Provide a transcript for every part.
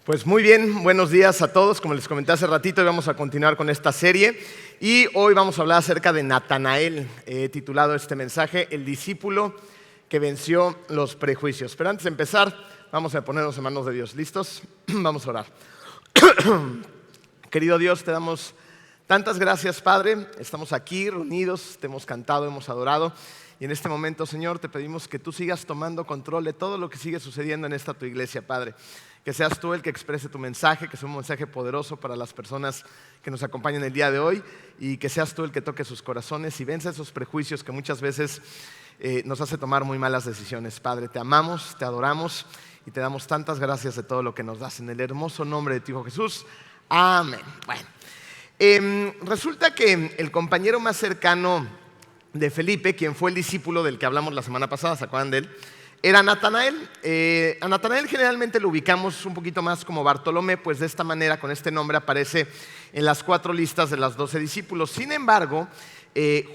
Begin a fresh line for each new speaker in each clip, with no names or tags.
Pues muy bien, buenos días a todos. Como les comenté hace ratito, hoy vamos a continuar con esta serie y hoy vamos a hablar acerca de Natanael. He titulado este mensaje, El discípulo que venció los prejuicios. Pero antes de empezar, vamos a ponernos en manos de Dios. ¿Listos? Vamos a orar. Querido Dios, te damos tantas gracias, Padre. Estamos aquí reunidos, te hemos cantado, hemos adorado. Y en este momento, Señor, te pedimos que tú sigas tomando control de todo lo que sigue sucediendo en esta tu iglesia, Padre. Que seas tú el que exprese tu mensaje, que sea un mensaje poderoso para las personas que nos acompañan el día de hoy y que seas tú el que toque sus corazones y venza esos prejuicios que muchas veces nos hace tomar muy malas decisiones. Padre, te amamos, te adoramos y te damos tantas gracias de todo lo que nos das. En el hermoso nombre de tu Hijo Jesús. Amén. Bueno, resulta que el compañero más cercano de Felipe, quien fue el discípulo del que hablamos la semana pasada, ¿se acuerdan de él? Era Natanael. A Natanael generalmente lo ubicamos un poquito más como Bartolomé, pues de esta manera, con este nombre, aparece en las 4 listas de los 12 discípulos. Sin embargo,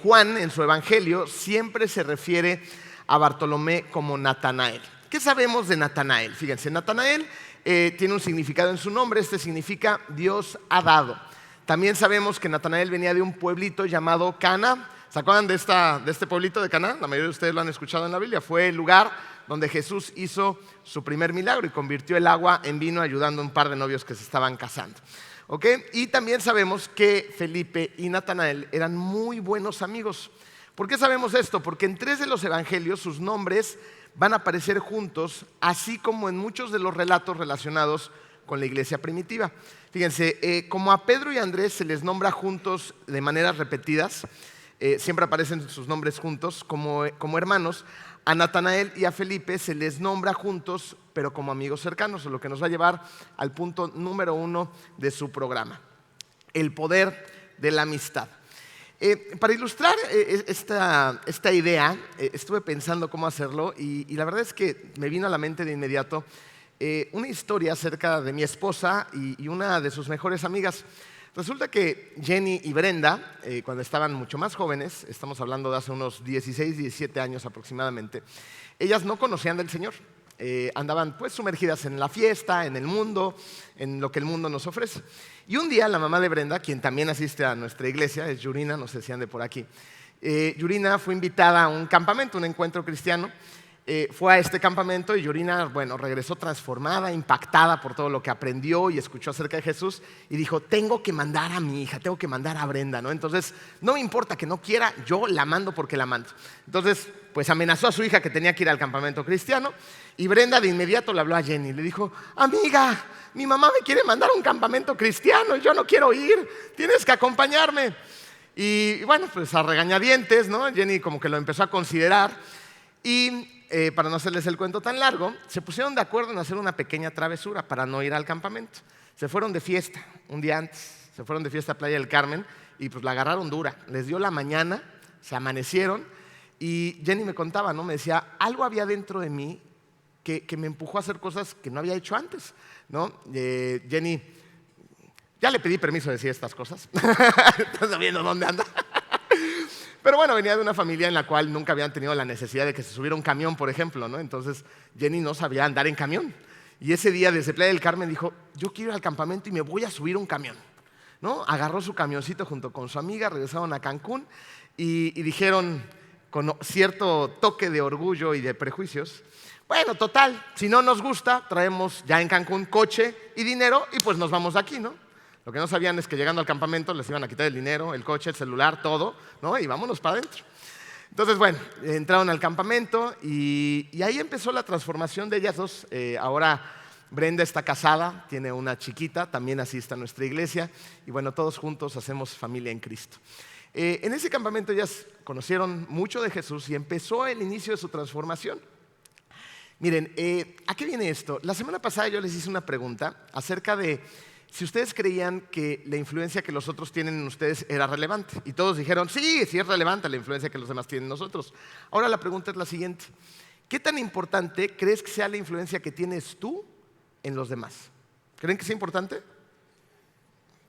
Juan en su evangelio siempre se refiere a Bartolomé como Natanael. ¿Qué sabemos de Natanael? Fíjense, Natanael tiene un significado en su nombre, este significa Dios ha dado. También sabemos que Natanael venía de un pueblito llamado Cana. ¿Se acuerdan de este pueblito de Caná? La mayoría de ustedes lo han escuchado en la Biblia. Fue el lugar donde Jesús hizo su primer milagro y convirtió el agua en vino ayudando a un par de novios que se estaban casando. ¿Okay? Y también sabemos que Felipe y Natanael eran muy buenos amigos. ¿Por qué sabemos esto? Porque en 3 de los evangelios sus nombres van a aparecer juntos, así como en muchos de los relatos relacionados con la iglesia primitiva. Fíjense, como a Pedro y Andrés se les nombra juntos de maneras repetidas, siempre aparecen sus nombres juntos como hermanos. A Natanael y a Felipe se les nombra juntos, pero como amigos cercanos, lo que nos va a llevar al punto número 1 de su programa, el poder de la amistad. Para ilustrar esta idea, estuve pensando cómo hacerlo y la verdad es que me vino a la mente de inmediato una historia acerca de mi esposa y una de sus mejores amigas. Resulta que Jenny y Brenda, cuando estaban mucho más jóvenes, estamos hablando de hace unos 16, 17 años aproximadamente, ellas no conocían del Señor. Andaban pues sumergidas en la fiesta, en el mundo, en lo que el mundo nos ofrece. Y un día la mamá de Brenda, quien también asiste a nuestra iglesia, es Yurina, no sé si ande por aquí, Yurina fue invitada a un campamento, un encuentro cristiano. Fue a este campamento y Yurina, regresó transformada, impactada por todo lo que aprendió y escuchó acerca de Jesús y dijo, tengo que mandar a mi hija, tengo que mandar a Brenda, ¿no? Entonces, no me importa que no quiera, yo la mando porque la mando. Entonces, pues amenazó a su hija que tenía que ir al campamento cristiano y Brenda de inmediato le habló a Jenny, le dijo, amiga, mi mamá me quiere mandar a un campamento cristiano y yo no quiero ir, tienes que acompañarme. Y bueno, pues a regañadientes, ¿no? Jenny como que lo empezó a considerar y para no hacerles el cuento tan largo, se pusieron de acuerdo en hacer una pequeña travesura para no ir al campamento. Se fueron de fiesta un día antes, se fueron de fiesta a Playa del Carmen y pues la agarraron dura. Les dio la mañana, se amanecieron y Jenny me contaba, ¿no? Me decía, algo había dentro de mí que me empujó a hacer cosas que no había hecho antes, ¿no? Jenny, ya le pedí permiso de decir estas cosas. ¿Estás sabiendo dónde anda? Pero bueno, venía de una familia en la cual nunca habían tenido la necesidad de que se subiera un camión, por ejemplo, ¿no? Entonces Jenny no sabía andar en camión. Y ese día desde Playa del Carmen dijo, yo quiero ir al campamento y me voy a subir un camión, ¿no? Agarró su camioncito junto con su amiga, regresaron a Cancún y dijeron con cierto toque de orgullo y de prejuicios, bueno, total, si no nos gusta, traemos ya en Cancún coche y dinero y pues nos vamos de aquí, ¿no? Lo que no sabían es que llegando al campamento les iban a quitar el dinero, el coche, el celular, todo, ¿no? Y vámonos para adentro. Entonces, bueno, entraron al campamento y ahí empezó la transformación de ellas dos. Ahora Brenda está casada, tiene una chiquita, también asiste a nuestra iglesia y bueno, todos juntos hacemos familia en Cristo. En ese campamento ellas conocieron mucho de Jesús y empezó el inicio de su transformación. Miren, ¿a qué viene esto? La semana pasada yo les hice una pregunta acerca de si ustedes creían que la influencia que los otros tienen en ustedes era relevante. Y todos dijeron, sí, sí es relevante la influencia que los demás tienen en nosotros. Ahora la pregunta es la siguiente. ¿Qué tan importante crees que sea la influencia que tienes tú en los demás? ¿Creen que sea importante?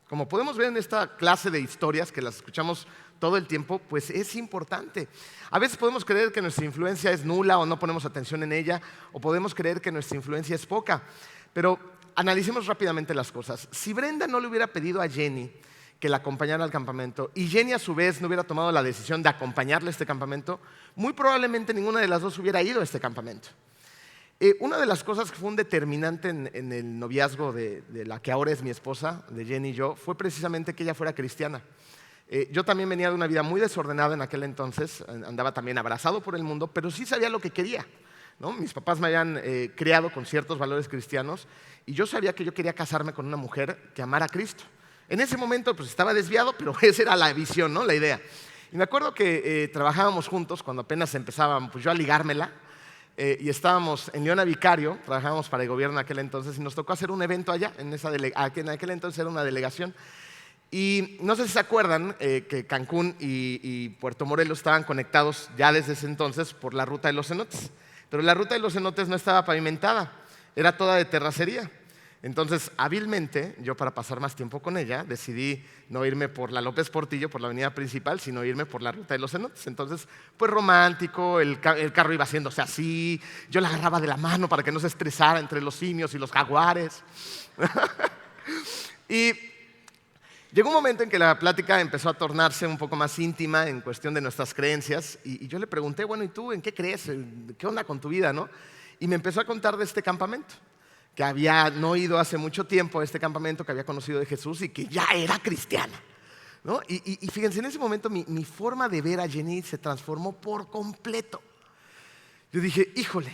Como podemos ver en esta clase de historias que las escuchamos todo el tiempo, pues es importante. A veces podemos creer que nuestra influencia es nula o no ponemos atención en ella, o podemos creer que nuestra influencia es poca. Pero analicemos rápidamente las cosas. Si Brenda no le hubiera pedido a Jenny que la acompañara al campamento y Jenny a su vez no hubiera tomado la decisión de acompañarle a este campamento, muy probablemente ninguna de las dos hubiera ido a este campamento. Una de las cosas que fue un determinante en el noviazgo de la que ahora es mi esposa, de Jenny y yo, fue precisamente que ella fuera cristiana. Yo también venía de una vida muy desordenada en aquel entonces, andaba también abrazado por el mundo, pero sí sabía lo que quería, ¿no? Mis papás me habían criado con ciertos valores cristianos y yo sabía que yo quería casarme con una mujer que amara a Cristo. En ese momento pues estaba desviado, pero esa era la visión, ¿no? La idea. Y me acuerdo que trabajábamos juntos cuando apenas empezaba pues, yo a ligármela. Y estábamos en Leona Vicario, trabajábamos para el gobierno en aquel entonces y nos tocó hacer un evento allá, en aquel entonces era una delegación. Y no sé si se acuerdan que Cancún y Puerto Morelos estaban conectados ya desde ese entonces por la ruta de los cenotes. Pero la ruta de los cenotes no estaba pavimentada, era toda de terracería. Entonces, hábilmente, yo para pasar más tiempo con ella, decidí no irme por la López Portillo, por la avenida principal, sino irme por la ruta de los cenotes. Entonces, pues romántico, el carro iba haciéndose así, yo la agarraba de la mano para que no se estresara entre los simios y los jaguares. Y llegó un momento en que la plática empezó a tornarse un poco más íntima en cuestión de nuestras creencias, y yo le pregunté, bueno, ¿y tú en qué crees? ¿Qué onda con tu vida, no? Y me empezó a contar de este campamento, que había no ido hace mucho tiempo a este campamento, que había conocido de Jesús y que ya era cristiana, ¿no? Y fíjense, en ese momento mi forma de ver a Jenny se transformó por completo. Yo dije, híjole,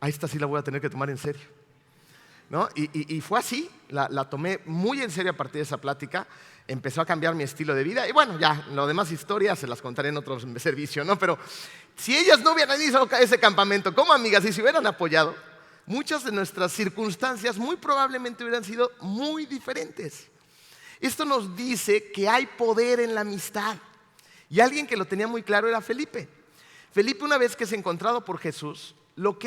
a esta sí la voy a tener que tomar en serio, ¿no? Y fue así, la tomé muy en serio a partir de esa plática, empezó a cambiar mi estilo de vida y bueno, ya, lo demás historias se las contaré en otro servicio, ¿no? Pero si ellas no hubieran ido a ese campamento como amigas y se hubieran apoyado, muchas de nuestras circunstancias muy probablemente hubieran sido muy diferentes. Esto nos dice que hay poder en la amistad. Y alguien que lo tenía muy claro era Felipe. Felipe, una vez que es encontrado por Jesús, lo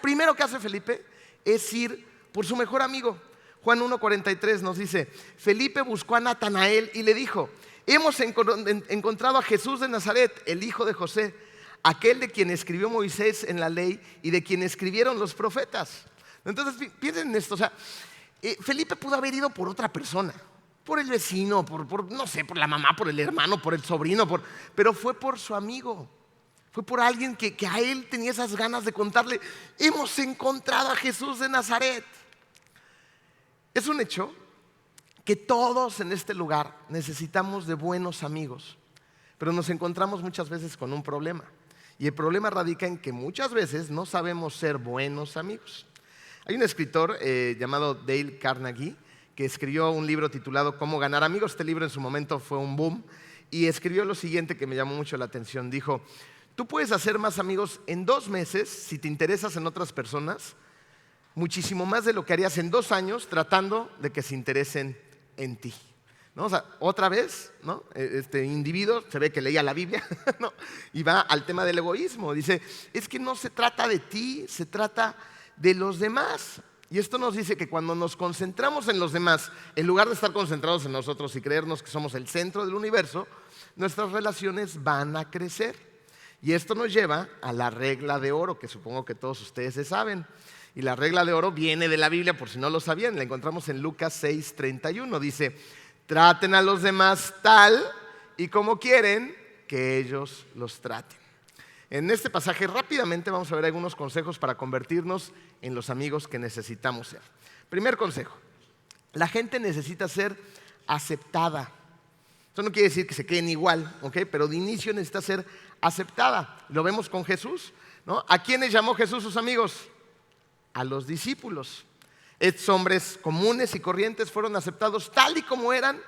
primero que hace Felipe es ir por su mejor amigo. Juan 1:43 nos dice, Felipe buscó a Natanael y le dijo, hemos encontrado a Jesús de Nazaret, el hijo de José, aquel de quien escribió Moisés en la ley y de quien escribieron los profetas. Entonces, piensen en esto, o sea, Felipe pudo haber ido por otra persona, por el vecino, no sé, por la mamá, por el hermano, por el sobrino, pero fue por su amigo. Fue por alguien que a él tenía esas ganas de contarle, hemos encontrado a Jesús de Nazaret. Es un hecho que todos en este lugar necesitamos de buenos amigos, pero nos encontramos muchas veces con un problema. Y el problema radica en que muchas veces no sabemos ser buenos amigos. Hay un escritor llamado Dale Carnegie que escribió un libro titulado Cómo ganar amigos. Este libro en su momento fue un boom y escribió lo siguiente que me llamó mucho la atención. Dijo, tú puedes hacer más amigos en 2 meses si te interesas en otras personas, muchísimo más de lo que harías en 2 años tratando de que se interesen en ti. ¿No? O sea, otra vez, ¿no? Este individuo se ve que leía la Biblia, ¿no? Y va al tema del egoísmo. Dice, es que no se trata de ti, se trata de los demás. Y esto nos dice que cuando nos concentramos en los demás, en lugar de estar concentrados en nosotros y creernos que somos el centro del universo, nuestras relaciones van a crecer. Y esto nos lleva a la regla de oro, que supongo que todos ustedes se saben. Y la regla de oro viene de la Biblia, por si no lo sabían, la encontramos en Lucas 6:31. Dice, traten a los demás tal y como quieren que ellos los traten. En este pasaje rápidamente vamos a ver algunos consejos para convertirnos en los amigos que necesitamos ser. Primer consejo, la gente necesita ser aceptada. Eso no quiere decir que se queden igual, ¿ok? Pero de inicio necesita ser aceptada. Lo vemos con Jesús, ¿no? ¿A quiénes llamó Jesús sus amigos? A los discípulos. Estos hombres comunes y corrientes fueron aceptados tal y como eran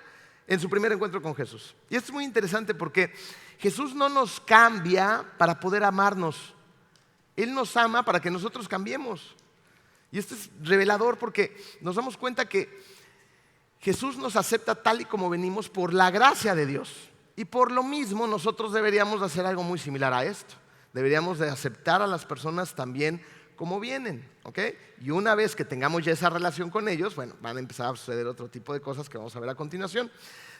en su primer encuentro con Jesús. Y esto es muy interesante porque Jesús no nos cambia para poder amarnos. Él nos ama para que nosotros cambiemos. Y esto es revelador porque nos damos cuenta que Jesús nos acepta tal y como venimos por la gracia de Dios. Y por lo mismo nosotros deberíamos hacer algo muy similar a esto. Deberíamos de aceptar a las personas también como vienen, ¿ok? Y una vez que tengamos ya esa relación con ellos, bueno, van a empezar a suceder otro tipo de cosas que vamos a ver a continuación.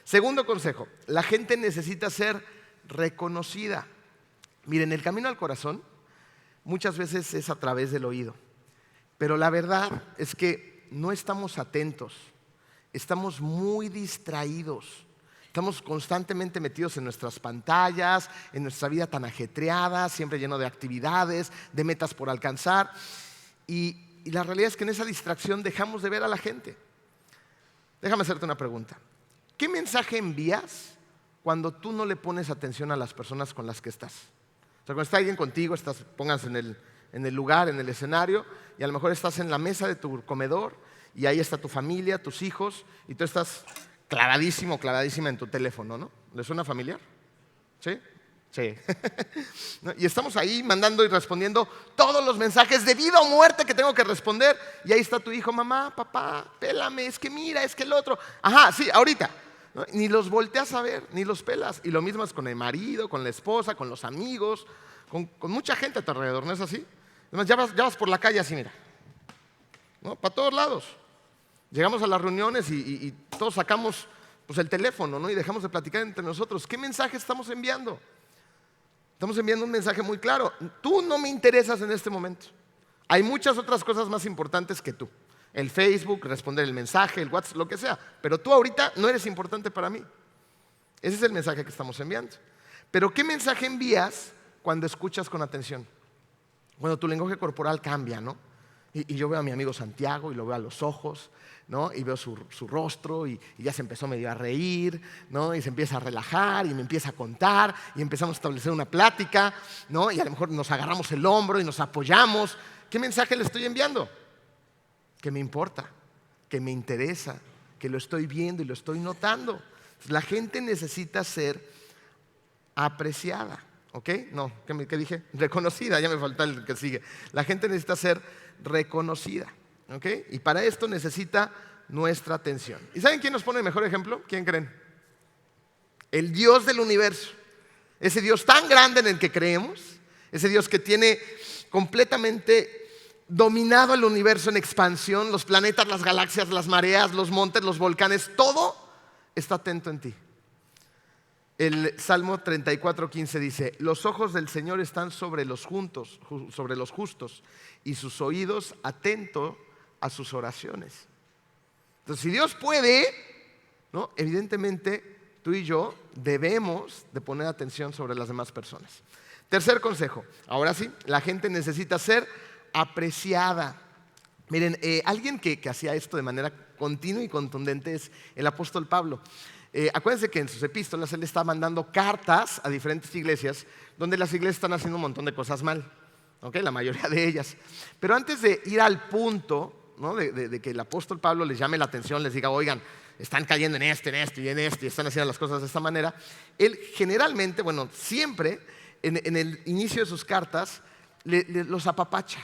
Segundo consejo, la gente necesita ser reconocida. Miren, el camino al corazón muchas veces es a través del oído, pero la verdad es que no estamos atentos, estamos muy distraídos. Estamos constantemente metidos en nuestras pantallas, en nuestra vida tan ajetreada, siempre lleno de actividades, de metas por alcanzar. Y la realidad es que en esa distracción dejamos de ver a la gente. Déjame hacerte una pregunta. ¿Qué mensaje envías cuando tú no le pones atención a las personas con las que estás? O sea, cuando está alguien contigo, pónganse en el lugar, en el escenario, y a lo mejor estás en la mesa de tu comedor, y ahí está tu familia, tus hijos, y tú estás clavadísimo, clavadísima en tu teléfono, ¿no? ¿Le suena familiar? ¿Sí? Sí. ¿No? Y estamos ahí mandando y respondiendo todos los mensajes de vida o muerte que tengo que responder. Y ahí está tu hijo, mamá, papá, pélame, es que mira, es que el otro. Ajá, sí, ahorita. ¿No? Ni los volteas a ver, ni los pelas. Y lo mismo es con el marido, con la esposa, con los amigos, con mucha gente a tu alrededor, ¿no es así? Además, ya vas por la calle así, mira, ¿no? Para todos lados. Llegamos a las reuniones y todos sacamos pues, el teléfono, ¿no? Y dejamos de platicar entre nosotros. ¿Qué mensaje estamos enviando? Estamos enviando un mensaje muy claro. Tú no me interesas en este momento. Hay muchas otras cosas más importantes que tú. El Facebook, responder el mensaje, el WhatsApp, lo que sea. Pero tú ahorita no eres importante para mí. Ese es el mensaje que estamos enviando. Pero ¿qué mensaje envías cuando escuchas con atención? Cuando tu lenguaje corporal cambia, ¿no? Y yo veo a mi amigo Santiago y lo veo a los ojos, ¿no? Y veo su rostro y ya se empezó medio a reír, ¿no? Y se empieza a relajar y me empieza a contar y empezamos a establecer una plática, ¿no? Y a lo mejor nos agarramos el hombro y nos apoyamos. ¿Qué mensaje le estoy enviando? Que me importa, que me interesa, que lo estoy viendo y lo estoy notando. La gente necesita ser apreciada, ¿ok? No, ¿qué dije? Reconocida, ya me falta el que sigue. La gente necesita ser reconocida, ¿ok? Y para esto necesita nuestra atención. ¿Y saben quién nos pone el mejor ejemplo? ¿Quién creen? El Dios del universo. Ese Dios tan grande en el que creemos, ese Dios que tiene completamente dominado el universo en expansión, los planetas, las galaxias, las mareas, los montes, los volcanes, todo está atento en ti. El Salmo 34:15 dice: los ojos del Señor están sobre los justos y sus oídos atentos a sus oraciones. Entonces, si Dios puede, ¿no? Evidentemente tú y yo debemos de poner atención sobre las demás personas. Tercer consejo, ahora sí, la gente necesita ser apreciada. Miren, alguien que hacía esto de manera continua y contundente es el apóstol Pablo. Acuérdense que en sus epístolas él está mandando cartas a diferentes iglesias donde las iglesias están haciendo un montón de cosas mal, ¿okay? La mayoría de ellas. Pero antes de ir al punto, ¿no? de que el apóstol Pablo les llame la atención, les diga, oigan, están cayendo en esto y están haciendo las cosas de esta manera, él generalmente, bueno, siempre en el inicio de sus cartas los apapacha,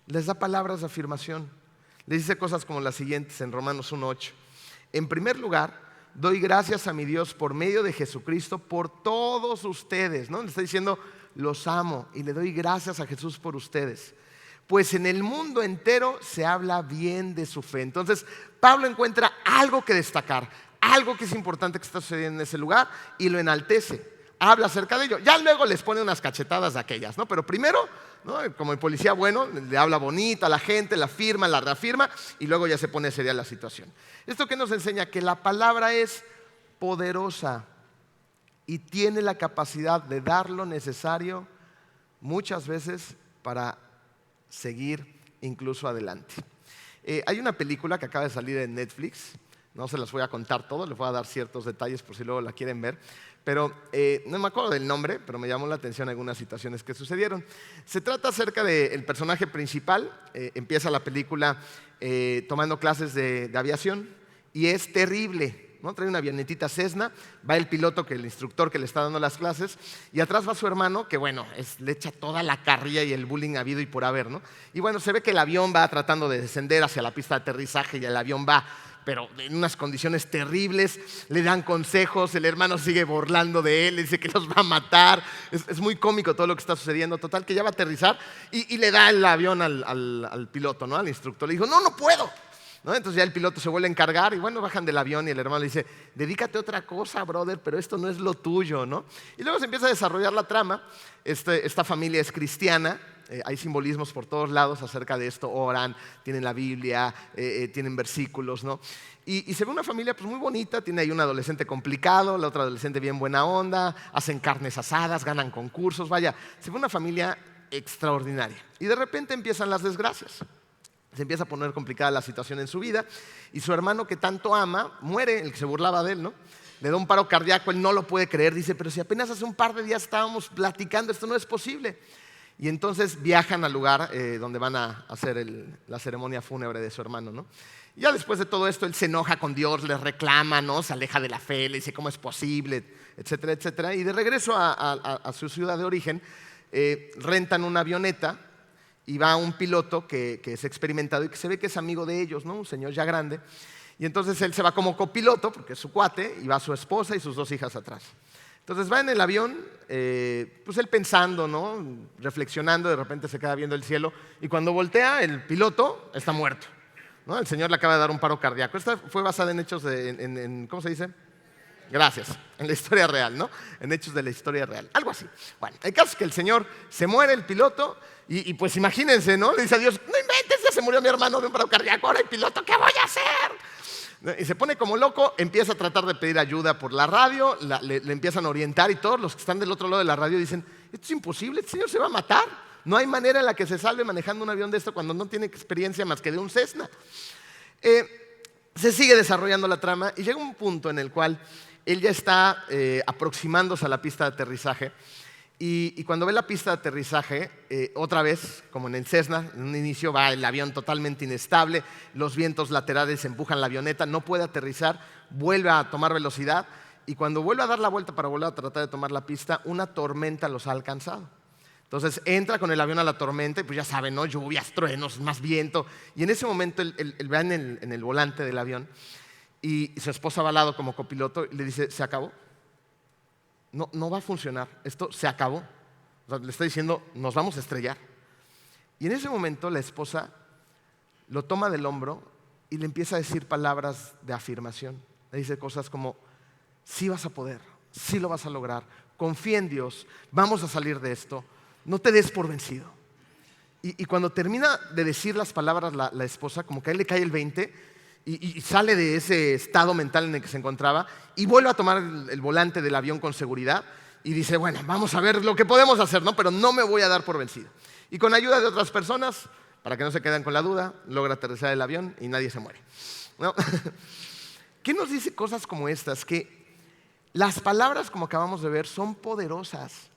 les da palabras de afirmación, les dice cosas como las siguientes en Romanos 1:8. En primer lugar, doy gracias a mi Dios por medio de Jesucristo por todos ustedes, ¿no? Le está diciendo, los amo y le doy gracias a Jesús por ustedes. Pues en el mundo entero se habla bien de su fe. Entonces, Pablo encuentra algo que destacar, algo que es importante que está sucediendo en ese lugar y lo enaltece. Habla acerca de ello. Ya luego les pone unas cachetadas de aquellas, ¿no? Pero primero, ¿no? Como el policía bueno, le habla bonito a la gente, la firma, la reafirma y luego ya se pone seria la situación. ¿Esto qué nos enseña? Que la palabra es poderosa y tiene la capacidad de dar lo necesario muchas veces para seguir incluso adelante. Hay una película que acaba de salir en Netflix, no se las voy a contar todo, les voy a dar ciertos detalles por si luego la quieren ver, pero no me acuerdo del nombre, pero me llamó la atención algunas situaciones que sucedieron. Se trata acerca del personaje principal, empieza la película tomando clases de aviación y es terrible, ¿no? Trae una avionetita Cessna, va el piloto, el instructor que le está dando las clases, y atrás va su hermano, que bueno, le echa toda la carrilla y el bullying habido y por haber, ¿no? Y bueno, se ve que el avión va tratando de descender hacia la pista de aterrizaje y el avión va, pero en unas condiciones terribles, le dan consejos, el hermano sigue burlando de él, le dice que los va a matar, es muy cómico todo lo que está sucediendo, total que ya va a aterrizar y le da el avión al piloto, ¿no? Al instructor, le dijo, no puedo, ¿no? Entonces ya el piloto se vuelve a encargar y bueno, bajan del avión y el hermano le dice, dedícate a otra cosa, brother, pero esto no es lo tuyo, ¿no? Y luego se empieza a desarrollar la trama, esta familia es cristiana hay simbolismos por todos lados acerca de esto, oran, tienen la Biblia, tienen versículos, ¿no? Y se ve una familia pues, muy bonita, tiene ahí un adolescente complicado, la otra adolescente bien buena onda, hacen carnes asadas, ganan concursos, vaya, se ve una familia extraordinaria. Y de repente empiezan las desgracias. Se empieza a poner complicada la situación en su vida y su hermano que tanto ama muere, el que se burlaba de él, ¿no? Le da un paro cardíaco, él no lo puede creer, dice, pero si apenas hace un par de días estábamos platicando, esto no es posible. Y entonces viajan al lugar donde van a hacer la ceremonia fúnebre de su hermano, ¿no? Y ya después de todo esto, él se enoja con Dios, le reclama, ¿no? Se aleja de la fe, le dice cómo es posible, etcétera, etcétera. Y de regreso a su ciudad de origen, rentan una avioneta y va un piloto que es experimentado y que se ve que es amigo de ellos, ¿no? Un señor ya grande. Y entonces él se va como copiloto, porque es su cuate, y va su esposa y sus 2 hijas atrás. Entonces va en el avión, pues él pensando, ¿no? Reflexionando, de repente se queda viendo el cielo, y cuando voltea, el piloto está muerto, ¿no? El señor le acaba de dar un paro cardíaco. Esta fue basada en hechos ¿cómo se dice? Gracias, en la historia real, ¿no? En hechos de la historia real, algo así. Bueno, el caso es que el señor se muere, el piloto, y pues imagínense, ¿no? Le dice a Dios, no inventes, ya se murió mi hermano de un paro cardíaco, ahora el piloto, ¿qué voy a hacer? Y se pone como loco, empieza a tratar de pedir ayuda por la radio, le empiezan a orientar y todos los que están del otro lado de la radio dicen, esto es imposible, este señor se va a matar. No hay manera en la que se salve manejando un avión de esto cuando no tiene experiencia más que de un Cessna. Se sigue desarrollando la trama y llega un punto en el cual él ya está aproximándose a la pista de aterrizaje. Y cuando ve la pista de aterrizaje, otra vez, como en el Cessna, en un inicio va el avión totalmente inestable, los vientos laterales empujan la avioneta, no puede aterrizar, vuelve a tomar velocidad y cuando vuelve a dar la vuelta para volver a tratar de tomar la pista, una tormenta los ha alcanzado. Entonces entra con el avión a la tormenta y pues ya saben, ¿no? Lluvias, truenos, más viento. Y en ese momento él va en el volante del avión y su esposa va al lado como copiloto y le dice, ¿se acabó? No va a funcionar, esto se acabó. O sea, le está diciendo, nos vamos a estrellar. Y en ese momento la esposa lo toma del hombro y le empieza a decir palabras de afirmación. Le dice cosas como, sí vas a poder, sí lo vas a lograr, confía en Dios, vamos a salir de esto, no te des por vencido. Y cuando termina de decir las palabras la esposa, como que a él le cae el 20 y sale de ese estado mental en el que se encontraba y vuelve a tomar el volante del avión con seguridad y dice, bueno, vamos a ver lo que podemos hacer, ¿no? Pero no me voy a dar por vencido. Y con ayuda de otras personas, para que no se queden con la duda, logra aterrizar el avión y nadie se muere, ¿no? ¿Qué nos dice cosas como estas? Que las palabras, como acabamos de ver, son poderosas.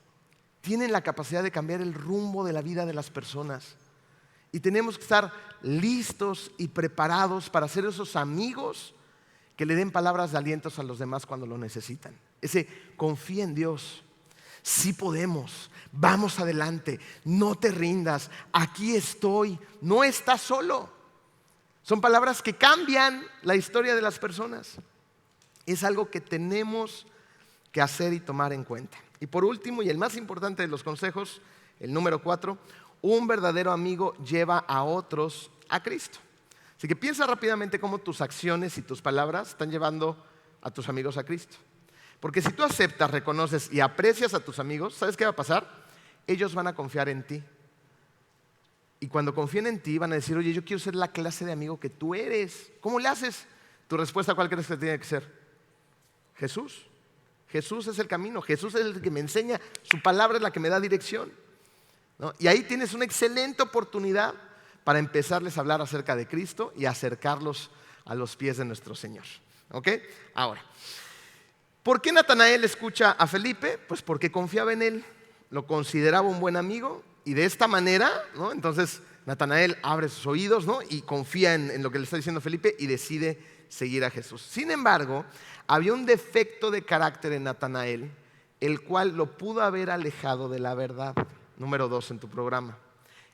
Tienen la capacidad de cambiar el rumbo de la vida de las personas. Y tenemos que estar listos y preparados para ser esos amigos que le den palabras de alientos a los demás cuando lo necesitan. Ese confía en Dios, sí podemos, vamos adelante, no te rindas, aquí estoy, no estás solo. Son palabras que cambian la historia de las personas. Es algo que tenemos que hacer y tomar en cuenta. Y por último, y el más importante de los consejos, el número 4, un verdadero amigo lleva a otros a Cristo. Así que piensa rápidamente cómo tus acciones y tus palabras están llevando a tus amigos a Cristo. Porque si tú aceptas, reconoces y aprecias a tus amigos, ¿sabes qué va a pasar? Ellos van a confiar en ti. Y cuando confíen en ti van a decir, oye, yo quiero ser la clase de amigo que tú eres. ¿Cómo le haces? ¿Tu respuesta cuál crees que tiene que ser? Jesús. Jesús es el camino, Jesús es el que me enseña, su palabra es la que me da dirección, ¿no? Y ahí tienes una excelente oportunidad para empezarles a hablar acerca de Cristo y acercarlos a los pies de nuestro Señor. ¿Ok? Ahora, ¿por qué Natanael escucha a Felipe? Pues porque confiaba en él, lo consideraba un buen amigo y de esta manera, ¿no? Entonces Natanael abre sus oídos, ¿no? Y confía en lo que le está diciendo Felipe y decide seguir a Jesús. Sin embargo, había un defecto de carácter en Natanael, el cual lo pudo haber alejado de la verdad. Número 2 en tu programa.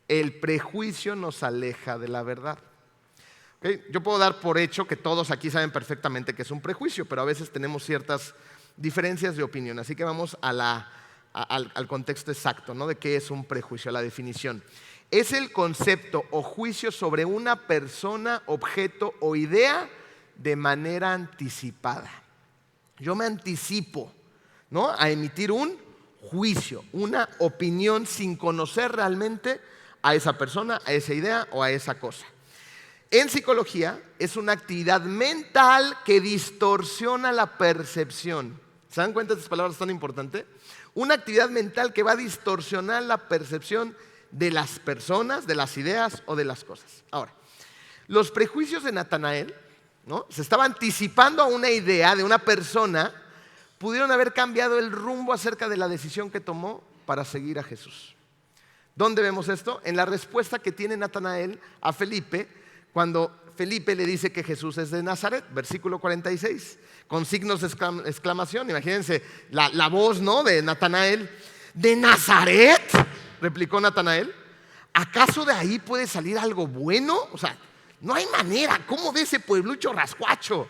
El prejuicio nos aleja de la verdad. ¿Okay? Yo puedo dar por hecho que todos aquí saben perfectamente que es un prejuicio, pero a veces tenemos ciertas diferencias de opinión. Así que vamos al contexto exacto, ¿no? De qué es un prejuicio, a la definición. Es el concepto o juicio sobre una persona, objeto o idea de manera anticipada. Yo me anticipo, ¿no? A emitir un juicio, una opinión sin conocer realmente a esa persona, a esa idea o a esa cosa. En psicología es una actividad mental que distorsiona la percepción. ¿Se dan cuenta de estas palabras tan importantes? Una actividad mental que va a distorsionar la percepción de las personas, de las ideas o de las cosas. Ahora, los prejuicios de Natanael, ¿no? Se estaba anticipando a una idea de una persona, pudieron haber cambiado el rumbo acerca de la decisión que tomó para seguir a Jesús. ¿Dónde vemos esto? En la respuesta que tiene Natanael a Felipe cuando Felipe le dice que Jesús es de Nazaret, versículo 46, con signos de exclamación. Imagínense la voz, ¿no?, de Natanael. ¿De Nazaret?, replicó Natanael. ¿Acaso de ahí puede salir algo bueno? O sea, no hay manera. ¿Cómo de ese pueblucho rascuacho?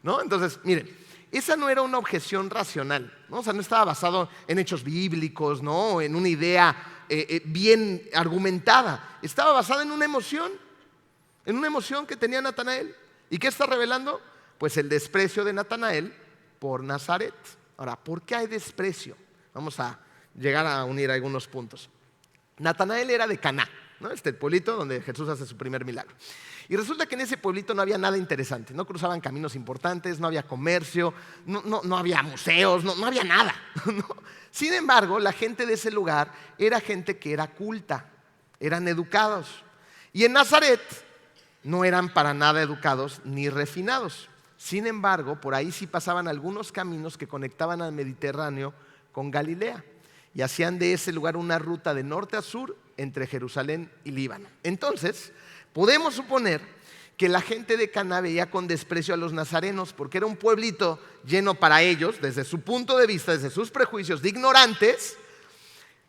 ¿No? Entonces, miren, esa no era una objeción racional, ¿no? O sea, no estaba basado en hechos bíblicos, ¿no?, en una idea bien argumentada. Estaba basada en una emoción que tenía Natanael. ¿Y qué está revelando? Pues el desprecio de Natanael por Nazaret. Ahora, ¿por qué hay desprecio? Vamos a llegar a unir algunos puntos. Natanael era de Caná, ¿no?, el pueblito donde Jesús hace su primer milagro. Y resulta que en ese pueblito no había nada interesante. No cruzaban caminos importantes, no había comercio, no había museos, no había nada, ¿no? Sin embargo, la gente de ese lugar era gente que era culta, eran educados. Y en Nazaret no eran para nada educados ni refinados. Sin embargo, por ahí sí pasaban algunos caminos que conectaban al Mediterráneo con Galilea y hacían de ese lugar una ruta de norte a sur entre Jerusalén y Líbano. Entonces, podemos suponer que la gente de Caná veía con desprecio a los nazarenos porque era un pueblito lleno para ellos, desde su punto de vista, desde sus prejuicios de ignorantes,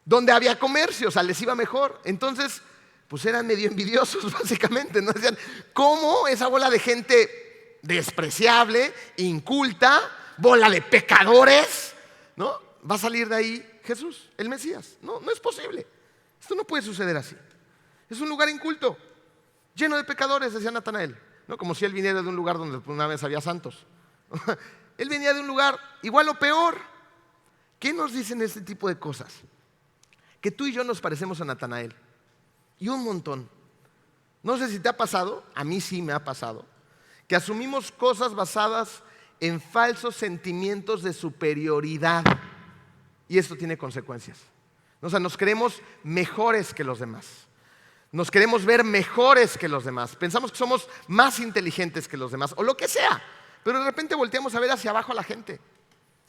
donde había comercio, o sea, les iba mejor. Entonces, pues eran medio envidiosos básicamente, ¿no? Decían, ¿cómo esa bola de gente despreciable, inculta, bola de pecadores, ¿no?, va a salir de ahí Jesús, el Mesías? No es posible. Esto no puede suceder así. Es un lugar inculto, lleno de pecadores, decía Natanael, ¿no? Como si él viniera de un lugar donde una vez había santos. Él venía de un lugar igual o peor. ¿Qué nos dicen este tipo de cosas? Que tú y yo nos parecemos a Natanael. Y un montón. No sé si te ha pasado, a mí sí me ha pasado, que asumimos cosas basadas en falsos sentimientos de superioridad. Y esto tiene consecuencias. O sea, nos creemos mejores que los demás. Nos queremos ver mejores que los demás. Pensamos que somos más inteligentes que los demás, o lo que sea. Pero de repente volteamos a ver hacia abajo a la gente,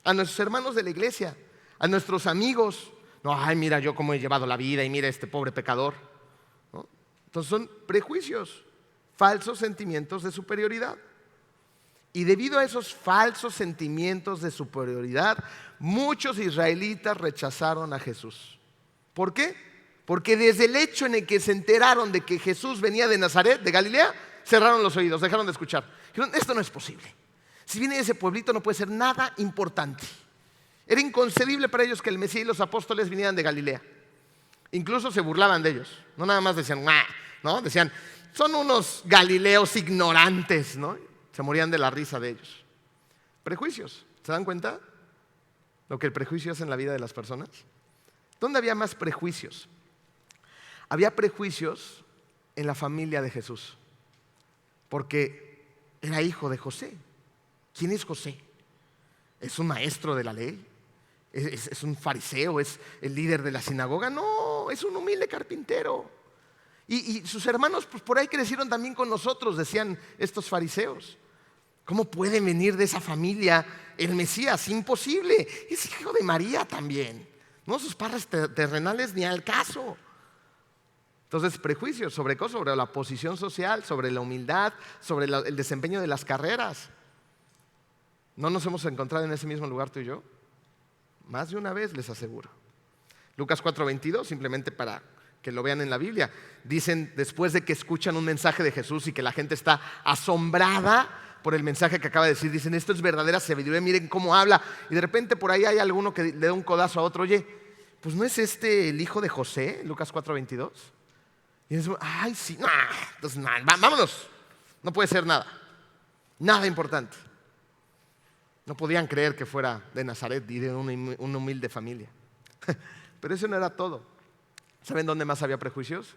a nuestros hermanos de la iglesia, a nuestros amigos. No, ay, mira yo cómo he llevado la vida y mira este pobre pecador, ¿no? Entonces son prejuicios, falsos sentimientos de superioridad. Y debido a esos falsos sentimientos de superioridad, muchos israelitas rechazaron a Jesús. ¿Por qué? Porque desde el hecho en el que se enteraron de que Jesús venía de Nazaret, de Galilea, cerraron los oídos, dejaron de escuchar. Dijeron, esto no es posible. Si viene de ese pueblito no puede ser nada importante. Era inconcebible para ellos que el Mesías y los apóstoles vinieran de Galilea. Incluso se burlaban de ellos. No nada más decían, ¿no? Decían, son unos galileos ignorantes, ¿no? Se morían de la risa de ellos. Prejuicios. ¿Se dan cuenta lo que el prejuicio hace en la vida de las personas? ¿Dónde había más prejuicios? Había prejuicios en la familia de Jesús, porque era hijo de José. ¿Quién es José? ¿Es un maestro de la ley? ¿Es un fariseo? ¿Es el líder de la sinagoga? No, es un humilde carpintero. Y sus hermanos pues por ahí crecieron también con nosotros, decían estos fariseos. ¿Cómo puede venir de esa familia el Mesías? Imposible. Es hijo de María también, no, sus padres terrenales ni al caso. Entonces, prejuicios sobre cosas, sobre la posición social, sobre la humildad, sobre el desempeño de las carreras. ¿No nos hemos encontrado en ese mismo lugar tú y yo? Más de una vez, les aseguro. Lucas 4:22, simplemente para que lo vean en la Biblia. Dicen, después de que escuchan un mensaje de Jesús y que la gente está asombrada por el mensaje que acaba de decir, dicen, esto es verdadera sabiduría, miren cómo habla. Y de repente por ahí hay alguno que le da un codazo a otro, oye, pues ¿no es este el hijo de José? Lucas 4:22. Y dicen, ay, sí, entonces vámonos. No puede ser nada importante. No podían creer que fuera de Nazaret y de una humilde familia. Pero eso no era todo. ¿Saben dónde más había prejuicios?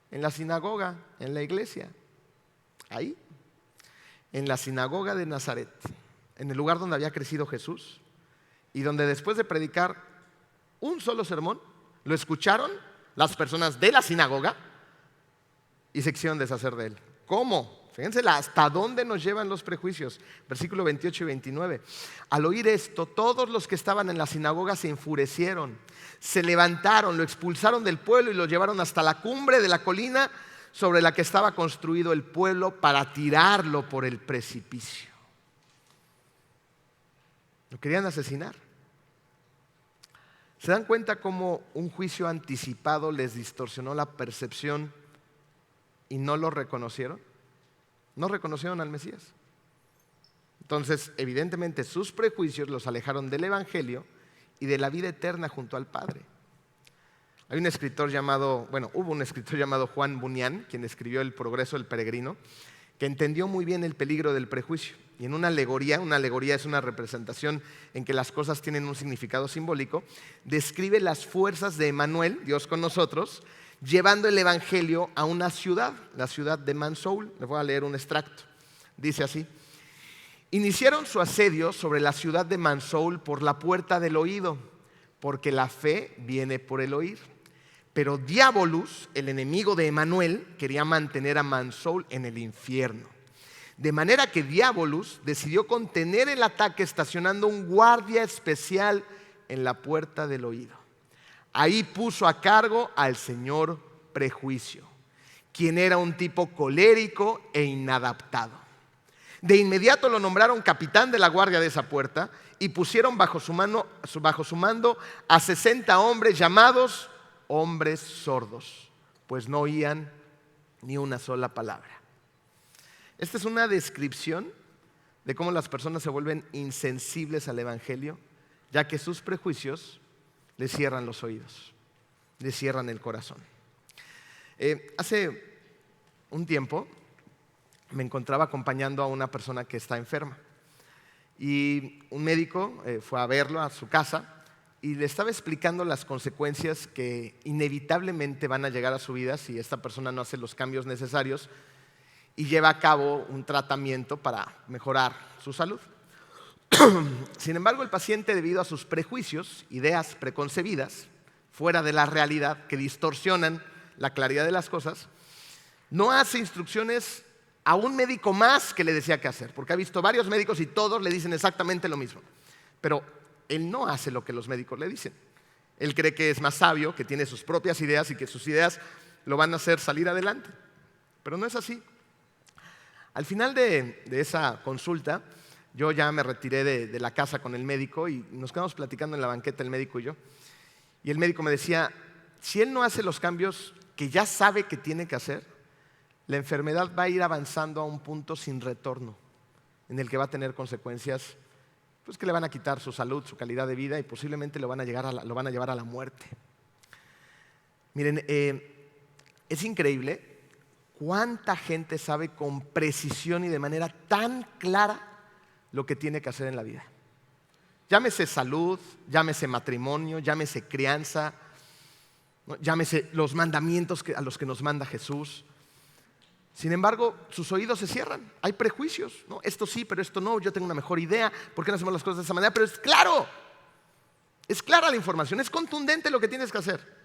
En la sinagoga, en la iglesia. Ahí, en la sinagoga de Nazaret, en el lugar donde había crecido Jesús y donde después de predicar un solo sermón, lo escucharon las personas de la sinagoga y se quisieron deshacer de él. ¿Cómo? Fíjense hasta dónde nos llevan los prejuicios. Versículo 28 y 29. Al oír esto, todos los que estaban en la sinagoga se enfurecieron, se levantaron, lo expulsaron del pueblo y lo llevaron hasta la cumbre de la colina sobre la que estaba construido el pueblo para tirarlo por el precipicio. Lo querían asesinar. ¿Se dan cuenta cómo un juicio anticipado les distorsionó la percepción y no lo reconocieron? No reconocieron al Mesías. Entonces, evidentemente, sus prejuicios los alejaron del Evangelio y de la vida eterna junto al Padre. Hubo un escritor llamado Juan Bunyan, quien escribió El progreso del peregrino, que entendió muy bien el peligro del prejuicio. Y en una alegoría es una representación en que las cosas tienen un significado simbólico, describe las fuerzas de Emmanuel, Dios con nosotros, llevando el Evangelio a una ciudad, la ciudad de Mansoul. Les voy a leer un extracto. Dice así: iniciaron su asedio sobre la ciudad de Mansoul por la puerta del oído, porque la fe viene por el oír. Pero Diabolus, el enemigo de Emmanuel, quería mantener a Mansoul en el infierno. De manera que Diabolus decidió contener el ataque estacionando un guardia especial en la puerta del oído. Ahí puso a cargo al señor Prejuicio, quien era un tipo colérico e inadaptado. De inmediato lo nombraron capitán de la guardia de esa puerta y pusieron bajo su mando a 60 hombres llamados hombres sordos, pues no oían ni una sola palabra. Esta es una descripción de cómo las personas se vuelven insensibles al Evangelio, ya que sus prejuicios les cierran los oídos, les cierran el corazón. Hace un tiempo me encontraba acompañando a una persona que está enferma y un médico fue a verlo a su casa y le estaba explicando las consecuencias que inevitablemente van a llegar a su vida si esta persona no hace los cambios necesarios y lleva a cabo un tratamiento para mejorar su salud. Sin embargo, el paciente, debido a sus prejuicios, ideas preconcebidas, fuera de la realidad, que distorsionan la claridad de las cosas, no hace instrucciones a un médico más que le decía qué hacer, porque ha visto varios médicos y todos le dicen exactamente lo mismo. Pero él no hace lo que los médicos le dicen. Él cree que es más sabio, que tiene sus propias ideas y que sus ideas lo van a hacer salir adelante. Pero no es así. Al final de esa consulta, yo ya me retiré de la casa con el médico y nos quedamos platicando en la banqueta el médico y yo. Y el médico me decía, si él no hace los cambios que ya sabe que tiene que hacer, la enfermedad va a ir avanzando a un punto sin retorno, en el que va a tener consecuencias pues, que le van a quitar su salud, su calidad de vida y posiblemente lo van a llevar a la muerte. Miren, es increíble cuánta gente sabe con precisión y de manera tan clara lo que tiene que hacer en la vida. Llámese salud, llámese matrimonio, llámese crianza, ¿no? Llámese los mandamientos a los que nos manda Jesús. Sin embargo, sus oídos se cierran. Hay prejuicios, ¿no? Esto sí, pero esto no. Yo tengo una mejor idea. ¿Por qué no hacemos las cosas de esa manera? Pero es claro. Es clara la información. Es contundente lo que tienes que hacer.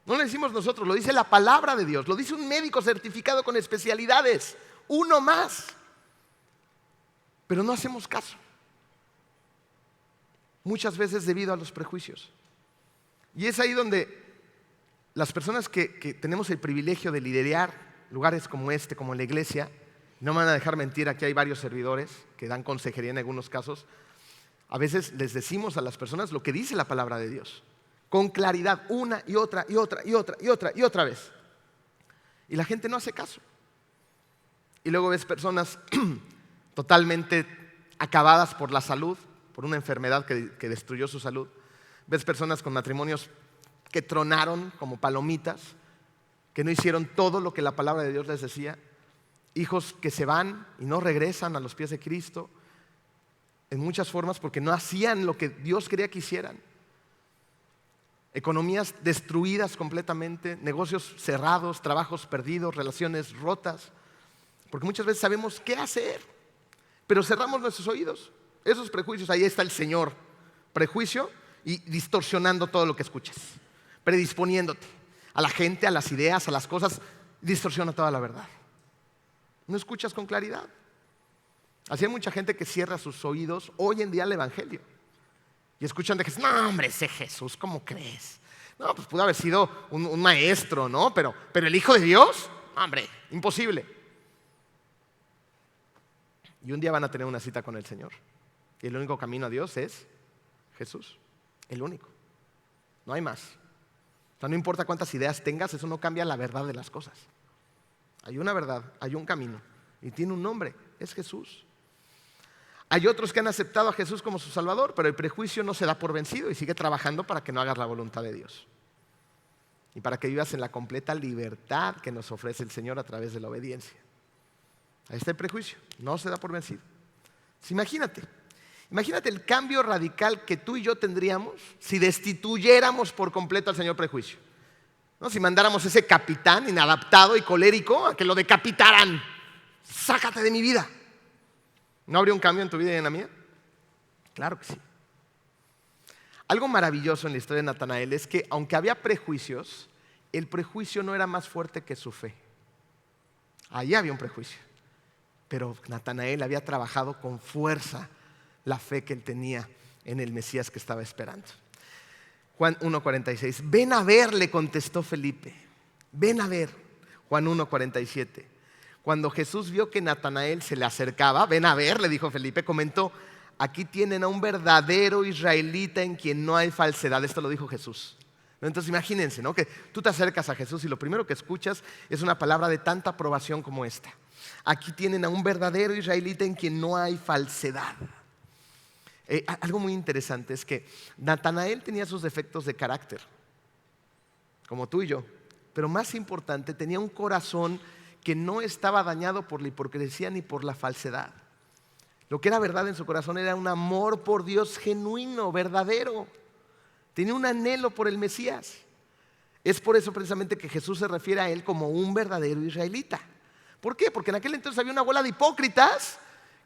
No lo decimos nosotros, lo dice la palabra de Dios. Lo dice un médico certificado con especialidades. Uno más. Pero no hacemos caso. Muchas veces debido a los prejuicios. Y es ahí donde las personas que tenemos el privilegio de liderar lugares como este, como la iglesia, no me van a dejar mentir, aquí hay varios servidores que dan consejería en algunos casos, a veces les decimos a las personas lo que dice la palabra de Dios, con claridad, una y otra y otra y otra y otra y otra vez. Y la gente no hace caso. Y luego ves personas totalmente acabadas por la salud, por una enfermedad que destruyó su salud. Ves personas con matrimonios que tronaron como palomitas, que no hicieron todo lo que la palabra de Dios les decía. Hijos que se van y no regresan a los pies de Cristo en muchas formas porque no hacían lo que Dios quería que hicieran. economías destruidas completamente, negocios cerrados, trabajos perdidos, relaciones rotas, porque muchas veces sabemos qué hacer, pero cerramos nuestros oídos. Esos prejuicios, ahí está el Señor, prejuicio y distorsionando todo lo que escuches, predisponiéndote a la gente, a las ideas, a las cosas, distorsiona toda la verdad. No escuchas con claridad. Así hay mucha gente que cierra sus oídos hoy en día al Evangelio y escuchan de Jesús. No, hombre, ese Jesús, ¿cómo crees? No, pues pudo haber sido un maestro, ¿no? Pero el Hijo de Dios, hombre, imposible. Y un día van a tener una cita con el Señor. Y el único camino a Dios es Jesús. El único. No hay más. O sea, no importa cuántas ideas tengas, eso no cambia la verdad de las cosas. Hay una verdad, hay un camino. Y tiene un nombre, es Jesús. Hay otros que han aceptado a Jesús como su Salvador, pero el prejuicio no se da por vencido y sigue trabajando para que no hagas la voluntad de Dios. Y para que vivas en la completa libertad que nos ofrece el Señor a través de la obediencia. Ahí está el prejuicio, no se da por vencido. Imagínate el cambio radical que tú y yo tendríamos si destituyéramos por completo al Señor prejuicio, ¿no? Si mandáramos ese capitán inadaptado y colérico a que lo decapitaran. Sácate de mi vida. ¿No habría un cambio en tu vida y en la mía? Claro que sí. Algo maravilloso en la historia de Natanael es que aunque había prejuicios, el prejuicio no era más fuerte que su fe. Allí había un prejuicio, pero Natanael había trabajado con fuerza la fe que él tenía en el Mesías que estaba esperando. Juan 1:46, ven a ver, le contestó Felipe, ven a ver. Juan 1:47, cuando Jesús vio que Natanael se le acercaba, ven a ver, le dijo Felipe, comentó, aquí tienen a un verdadero israelita en quien no hay falsedad. Esto lo dijo Jesús. Entonces imagínense, ¿no? Que tú te acercas a Jesús y lo primero que escuchas es una palabra de tanta aprobación como esta. Aquí tienen a un verdadero israelita en quien no hay falsedad. Algo muy interesante es que Natanael tenía sus defectos de carácter, como tú y yo, pero más importante, tenía un corazón que no estaba dañado por la hipocresía ni por la falsedad. Lo que era verdad en su corazón era un amor por Dios genuino, verdadero. Tenía un anhelo por el Mesías. Es por eso precisamente que Jesús se refiere a él como un verdadero israelita. ¿Por qué? Porque en aquel entonces había una bola de hipócritas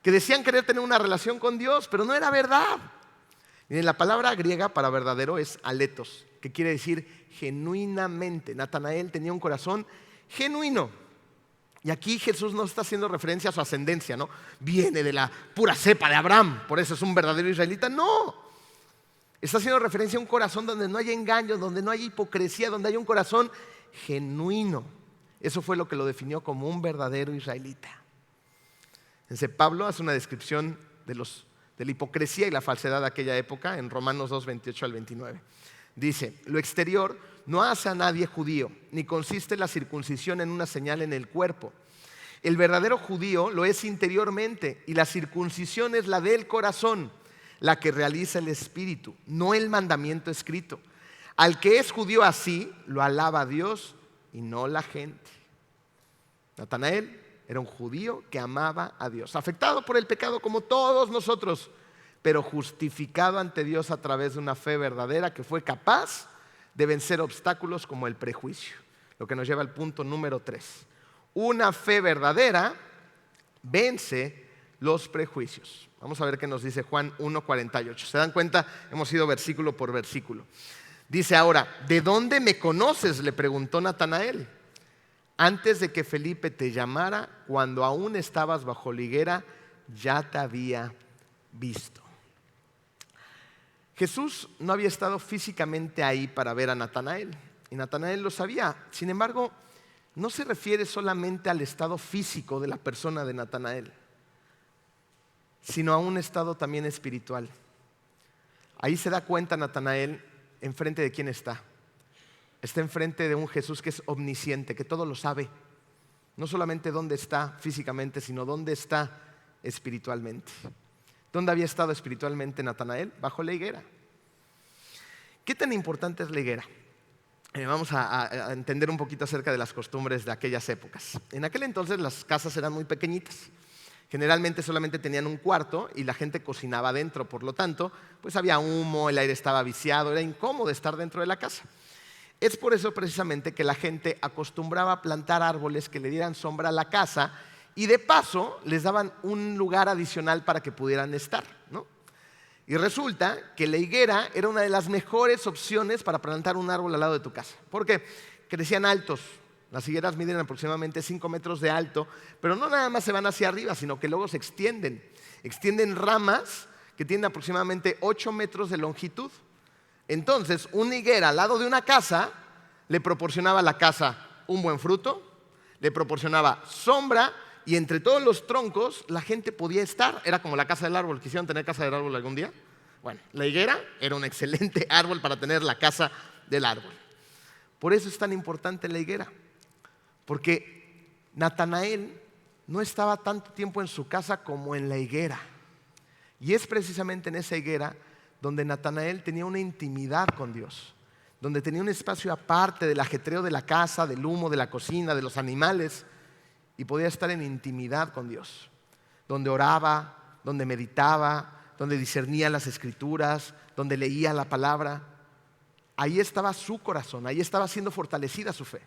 que decían querer tener una relación con Dios, pero no era verdad. Miren, la palabra griega para verdadero es aletos, que quiere decir genuinamente. Natanael tenía un corazón genuino. Y aquí Jesús no está haciendo referencia a su ascendencia, ¿no? Viene de la pura cepa de Abraham, por eso es un verdadero israelita. No, está haciendo referencia a un corazón donde no hay engaño, donde no hay hipocresía, donde hay un corazón genuino. Eso fue lo que lo definió como un verdadero israelita. Entonces, Pablo hace una descripción de la hipocresía y la falsedad de aquella época en Romanos 2:28 al 29. Dice, lo exterior no hace a nadie judío, ni consiste la circuncisión en una señal en el cuerpo. El verdadero judío lo es interiormente y la circuncisión es la del corazón, la que realiza el espíritu, no el mandamiento escrito. Al que es judío así, lo alaba Dios y no la gente. Natanael era un judío que amaba a Dios, afectado por el pecado como todos nosotros, pero justificado ante Dios a través de una fe verdadera que fue capaz de vencer obstáculos como el prejuicio. Lo que nos lleva al punto número 3. Una fe verdadera vence los prejuicios. Vamos a ver qué nos dice Juan 1:48. ¿Se dan cuenta? Hemos ido versículo por versículo. Dice ahora, ¿de dónde me conoces?, le preguntó Natanael. Antes de que Felipe te llamara, cuando aún estabas bajo la higuera, ya te había visto. Jesús no había estado físicamente ahí para ver a Natanael, y Natanael lo sabía. Sin embargo, no se refiere solamente al estado físico de la persona de Natanael, sino a un estado también espiritual. Ahí se da cuenta Natanael enfrente de quién está. Está enfrente de un Jesús que es omnisciente, que todo lo sabe. No solamente dónde está físicamente, sino dónde está espiritualmente. ¿Dónde había estado espiritualmente Natanael? Bajo la higuera. ¿Qué tan importante es la higuera? Vamos a entender un poquito acerca de las costumbres de aquellas épocas. En aquel entonces las casas eran muy pequeñitas. Generalmente solamente tenían un cuarto y la gente cocinaba adentro, por lo tanto, pues había humo, el aire estaba viciado, era incómodo estar dentro de la casa. Es por eso precisamente que la gente acostumbraba a plantar árboles que le dieran sombra a la casa y de paso les daban un lugar adicional para que pudieran estar, ¿no? Y resulta que la higuera era una de las mejores opciones para plantar un árbol al lado de tu casa, porque crecían altos. Las higueras miden aproximadamente 5 metros de alto, pero no nada más se van hacia arriba, sino que luego se extienden. Extienden ramas que tienen aproximadamente 8 metros de longitud. Entonces, una higuera al lado de una casa le proporcionaba a la casa un buen fruto, le proporcionaba sombra y entre todos los troncos la gente podía estar. Era como la casa del árbol. ¿Quisieron tener casa del árbol algún día? Bueno, la higuera era un excelente árbol para tener la casa del árbol. Por eso es tan importante la higuera. Porque Natanael no estaba tanto tiempo en su casa como en la higuera. Y es precisamente en esa higuera donde Natanael tenía una intimidad con Dios, donde tenía un espacio aparte del ajetreo de la casa, del humo, de la cocina, de los animales, y podía estar en intimidad con Dios, donde oraba, donde meditaba, donde discernía las escrituras, donde leía la palabra. Ahí estaba su corazón, ahí estaba siendo fortalecida su fe.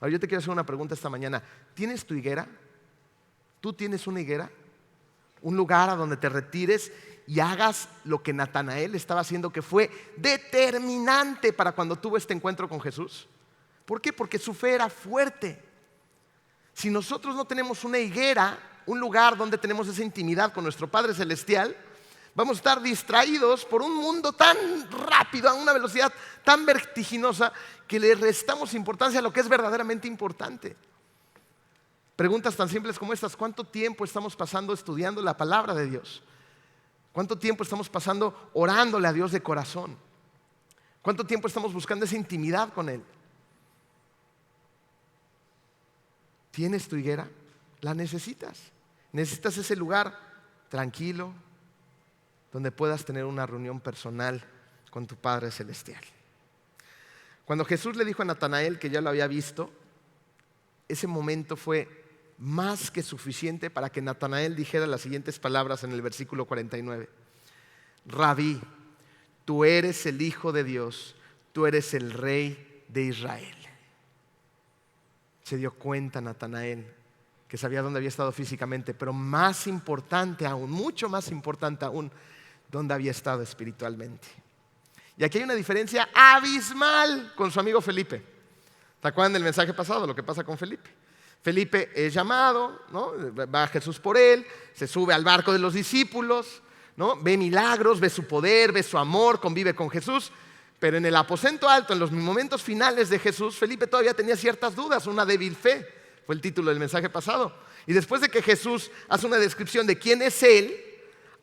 Ahora yo te quiero hacer una pregunta esta mañana. ¿Tienes tu higuera? ¿Tú tienes una higuera? Un lugar a donde te retires y hagas lo que Natanael estaba haciendo, que fue determinante para cuando tuvo este encuentro con Jesús. ¿Por qué? Porque su fe era fuerte. Si nosotros no tenemos una higuera, un lugar donde tenemos esa intimidad con nuestro Padre Celestial, vamos a estar distraídos por un mundo tan rápido, a una velocidad tan vertiginosa, que le restamos importancia a lo que es verdaderamente importante. Preguntas tan simples como estas: ¿cuánto tiempo estamos pasando estudiando la palabra de Dios? ¿Cuánto tiempo estamos pasando orándole a Dios de corazón? ¿Cuánto tiempo estamos buscando esa intimidad con Él? ¿Tienes tu higuera? ¿La necesitas? Necesitas ese lugar tranquilo donde puedas tener una reunión personal con tu Padre Celestial. Cuando Jesús le dijo a Natanael que ya lo había visto, ese momento fue más que suficiente para que Natanael dijera las siguientes palabras en el versículo 49. Rabí, tú eres el Hijo de Dios, tú eres el Rey de Israel. Se dio cuenta Natanael que sabía dónde había estado físicamente, pero más importante aún, mucho más importante aún, dónde había estado espiritualmente. Y aquí hay una diferencia abismal con su amigo Felipe. ¿Se acuerdan del mensaje pasado? Lo que pasa con Felipe. Felipe es llamado, ¿no? Va Jesús por él, se sube al barco de los discípulos, ¿no? Ve milagros, ve su poder, ve su amor, convive con Jesús. Pero en el aposento alto, en los momentos finales de Jesús, Felipe todavía tenía ciertas dudas, una débil fe. Fue el título del mensaje pasado. Y después de que Jesús hace una descripción de quién es Él,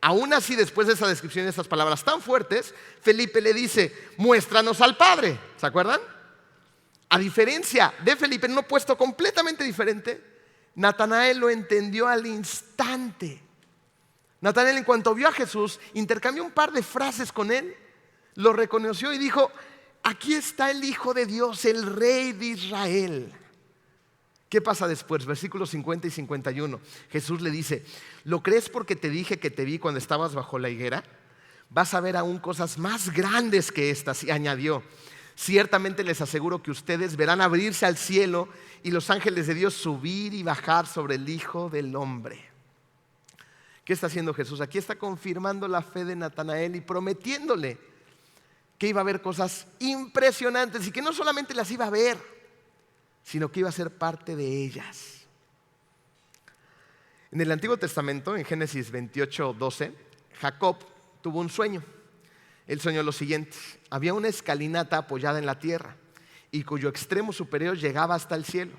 aún así, después de esa descripción de estas palabras tan fuertes, Felipe le dice: muéstranos al Padre. ¿Se acuerdan? A diferencia de Felipe, en un puesto completamente diferente, Natanael lo entendió al instante. Natanael, en cuanto vio a Jesús, intercambió un par de frases con él, lo reconoció y dijo: aquí está el Hijo de Dios, el Rey de Israel. ¿Qué pasa después? Versículos 50 y 51. Jesús le dice: ¿lo crees porque te dije que te vi cuando estabas bajo la higuera? Vas a ver aún cosas más grandes que estas. Y añadió: ciertamente les aseguro que ustedes verán abrirse al cielo y los ángeles de Dios subir y bajar sobre el Hijo del Hombre. ¿Qué está haciendo Jesús? Aquí está confirmando la fe de Natanael y prometiéndole que iba a haber cosas impresionantes y que no solamente las iba a ver, sino que iba a ser parte de ellas. En el Antiguo Testamento, en Génesis 28:12, Jacob tuvo un sueño. Él soñó lo siguiente: había una escalinata apoyada en la tierra y cuyo extremo superior llegaba hasta el cielo.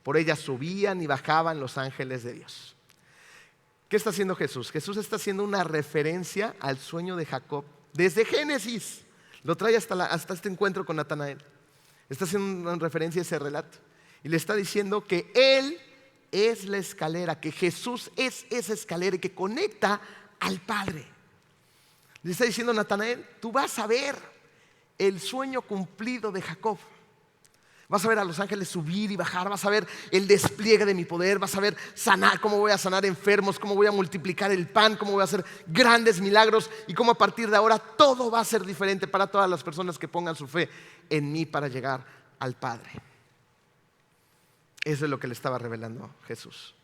Por ella subían y bajaban los ángeles de Dios. ¿Qué está haciendo Jesús? Jesús está haciendo una referencia al sueño de Jacob desde Génesis. Lo trae hasta este encuentro con Natanael. Está haciendo una referencia a ese relato. Y le está diciendo que Él es la escalera, que Jesús es esa escalera y que conecta al Padre. Le está diciendo a Natanael: tú vas a ver el sueño cumplido de Jacob. Vas a ver a los ángeles subir y bajar, vas a ver el despliegue de mi poder, vas a ver sanar, cómo voy a sanar enfermos, cómo voy a multiplicar el pan, cómo voy a hacer grandes milagros y cómo a partir de ahora todo va a ser diferente para todas las personas que pongan su fe en mí para llegar al Padre. Eso es lo que le estaba revelando Jesús.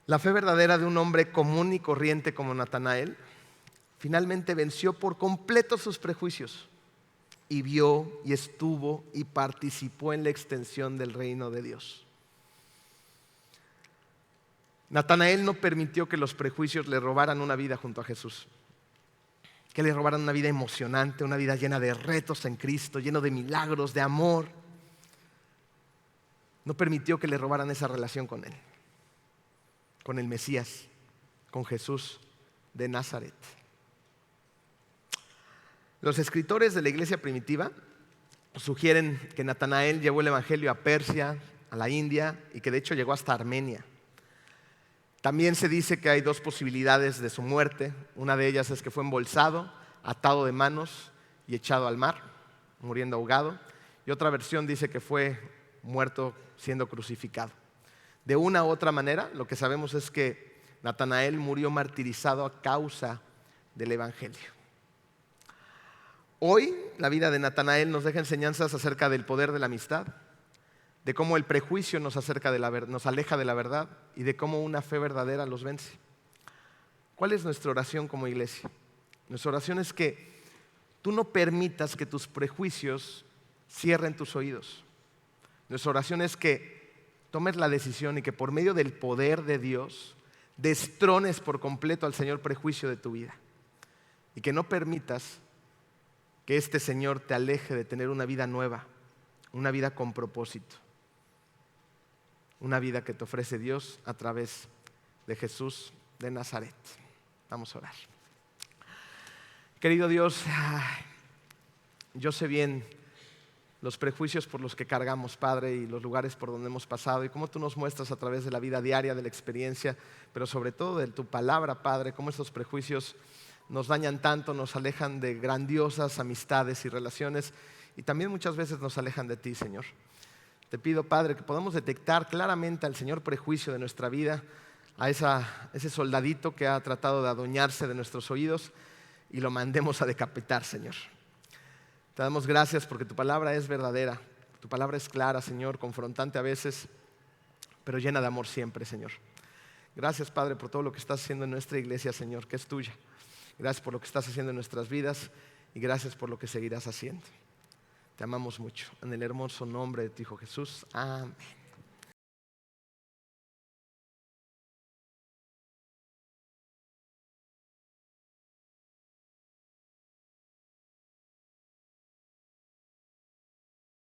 La fe verdadera de un hombre común y corriente como Natanael finalmente venció por completo sus prejuicios y vio y estuvo y participó en la extensión del reino de Dios. Natanael no permitió que los prejuicios le robaran una vida junto a Jesús, que le robaran una vida emocionante, una vida llena de retos en Cristo, lleno de milagros, de amor. No permitió que le robaran esa relación con Él, con el Mesías, con Jesús de Nazaret. Los escritores de la iglesia primitiva sugieren que Natanael llevó el evangelio a Persia, a la India y que de hecho llegó hasta Armenia. También se dice que hay dos posibilidades de su muerte. Una de ellas es que fue embolsado, atado de manos y echado al mar, muriendo ahogado. Y otra versión dice que fue muerto siendo crucificado. De una u otra manera, lo que sabemos es que Natanael murió martirizado a causa del evangelio. Hoy la vida de Natanael nos deja enseñanzas acerca del poder de la amistad, de cómo el prejuicio nos aleja de la verdad y de cómo una fe verdadera los vence. ¿Cuál es nuestra oración como iglesia? Nuestra oración es que tú no permitas que tus prejuicios cierren tus oídos. Nuestra oración es que tomes la decisión y que por medio del poder de Dios destrones por completo al Señor prejuicio de tu vida y que no permitas que este Señor te aleje de tener una vida nueva, una vida con propósito, una vida que te ofrece Dios a través de Jesús de Nazaret. Vamos a orar. Querido Dios, yo sé bien los prejuicios por los que cargamos, Padre, y los lugares por donde hemos pasado y cómo tú nos muestras a través de la vida diaria, de la experiencia, pero sobre todo de tu palabra, Padre, cómo estos prejuicios nos dañan tanto, nos alejan de grandiosas amistades y relaciones y también muchas veces nos alejan de ti, Señor. Te pido, Padre, que podamos detectar claramente al Señor prejuicio de nuestra vida, a ese soldadito que ha tratado de adueñarse de nuestros oídos y lo mandemos a decapitar, Señor. Te damos gracias porque tu palabra es verdadera, tu palabra es clara, Señor, confrontante a veces, pero llena de amor siempre, Señor. Gracias, Padre, por todo lo que estás haciendo en nuestra iglesia, Señor, que es tuya. Gracias por lo que estás haciendo en nuestras vidas y gracias por lo que seguirás haciendo. Te amamos mucho. En el hermoso nombre de tu Hijo Jesús. Amén.